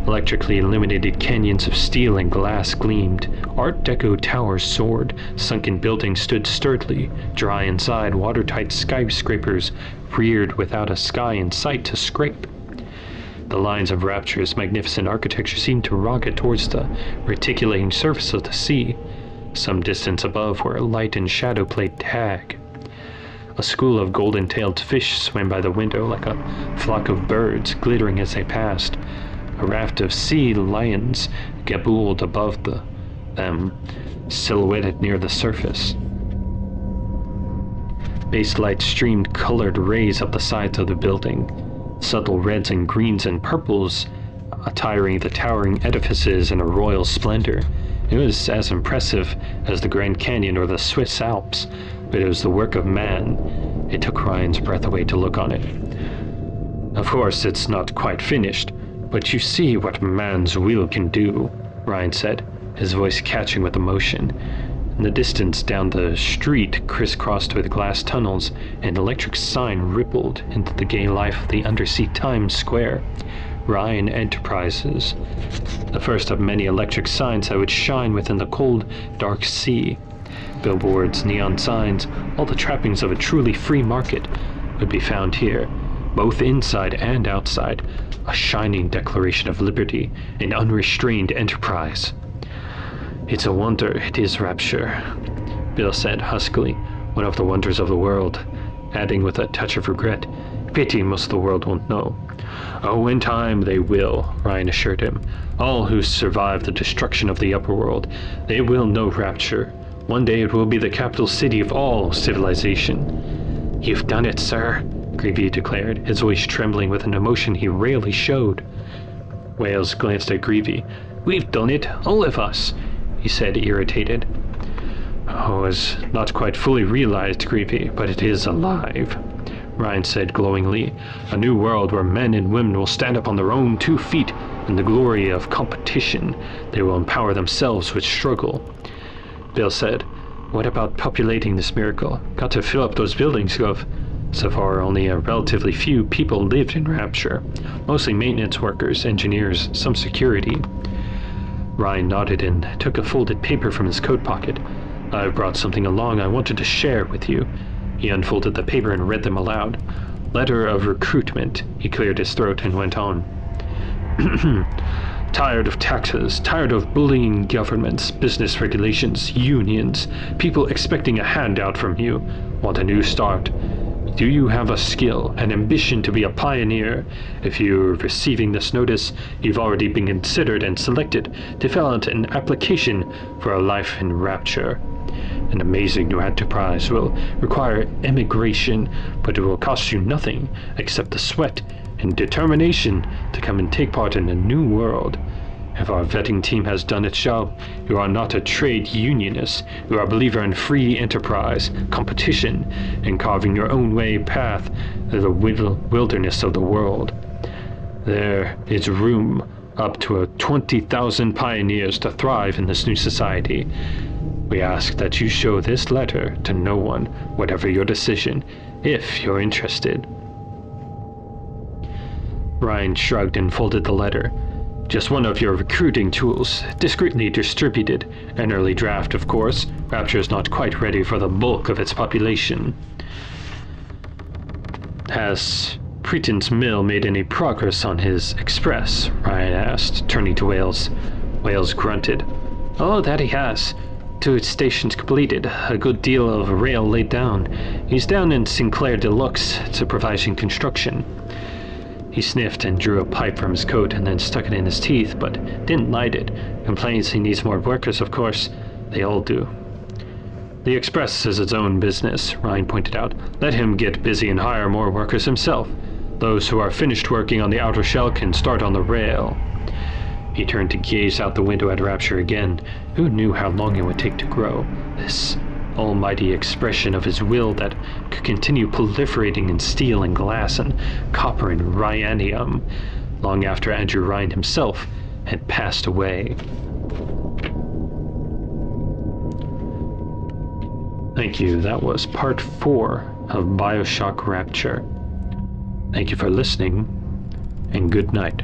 Electrically illuminated canyons of steel and glass gleamed. Art Deco towers soared. Sunken buildings stood sturdily. Dry inside, watertight skyscrapers reared without a sky in sight to scrape. The lines of Rapture's magnificent architecture seemed to rocket towards the reticulating surface of the sea, some distance above where light and shadow played tag. A school of golden-tailed fish swam by the window like a flock of birds, glittering as they passed. A raft of sea lions gabooled above them, silhouetted near the surface. Base light streamed colored rays up the sides of the building. Subtle reds and greens and purples attiring the towering edifices in a royal splendor. It was as impressive as the Grand Canyon or the Swiss Alps, but it was the work of man. It took Ryan's breath away to look on it. "Of course, it's not quite finished, but you see what man's will can do," Ryan said, his voice catching with emotion. In the distance down the street, crisscrossed with glass tunnels, an electric sign rippled into the gay life of the undersea Times Square. Ryan Enterprises. The first of many electric signs that would shine within the cold, dark sea. Billboards, neon signs, all the trappings of a truly free market would be found here, both inside and outside, a shining declaration of liberty and unrestrained enterprise. It's a wonder it is Rapture, Bill said huskily, one of the wonders of the world, adding with a touch of regret, pity most of the world won't know. Oh, in time they will, Ryan assured him. All who survive the destruction of the upper world, they will know Rapture. One day it will be the capital city of all civilization. You've done it, sir, Greavy declared, his voice trembling with an emotion he rarely showed. Wales glanced at Greavy. We've done it, all of us, he said, irritated. Oh, it's not quite fully realized, Greavy, but it is alive, Ryan said glowingly. A new world where men and women will stand up on their own 2 feet in the glory of competition. They will empower themselves with struggle. Bill said, what about populating this miracle? Got to fill up those buildings, Gov. So far, only a relatively few people lived in Rapture. Mostly maintenance workers, engineers, some security. Ryan nodded and took a folded paper from his coat pocket. I brought something along I wanted to share with you. He unfolded the paper and read them aloud. Letter of recruitment. He cleared his throat and went on. Tired of taxes, tired of bullying governments, business regulations, unions, people expecting a handout from you. Want a new start? Do you have a skill, an ambition to be a pioneer? If you're receiving this notice, you've already been considered and selected to fill out an application for a life in Rapture. An amazing new enterprise will require emigration, but it will cost you nothing except the sweat and determination to come and take part in a new world. If our vetting team has done its job, you are not a trade unionist. You are a believer in free enterprise, competition, and carving your own way path through the wilderness of the world. There is room up to 20,000 pioneers to thrive in this new society. We ask that you show this letter to no one, whatever your decision, if you're interested. Ryan shrugged and folded the letter. Just one of your recruiting tools, discreetly distributed. An early draft, of course. Rapture is not quite ready for the bulk of its population. Has Preeton's Mill made any progress on his express? Ryan asked, turning to Wales. Wales grunted. Oh, that he has. 2 stations completed, a good deal of rail laid down. He's down in Sinclair Deluxe, supervising construction. He sniffed and drew a pipe from his coat and then stuck it in his teeth, but didn't light it. Complains he needs more workers, of course. They all do. The Express is its own business, Ryan pointed out. Let him get busy and hire more workers himself. Those who are finished working on the outer shell can start on the rail. He turned to gaze out the window at Rapture again. Who knew how long it would take to grow? This almighty expression of his will that could continue proliferating in steel and glass and copper and rhenium, long after Andrew Ryan himself had passed away. Thank you. That was part 4 of Bioshock Rapture. Thank you for listening, and good night.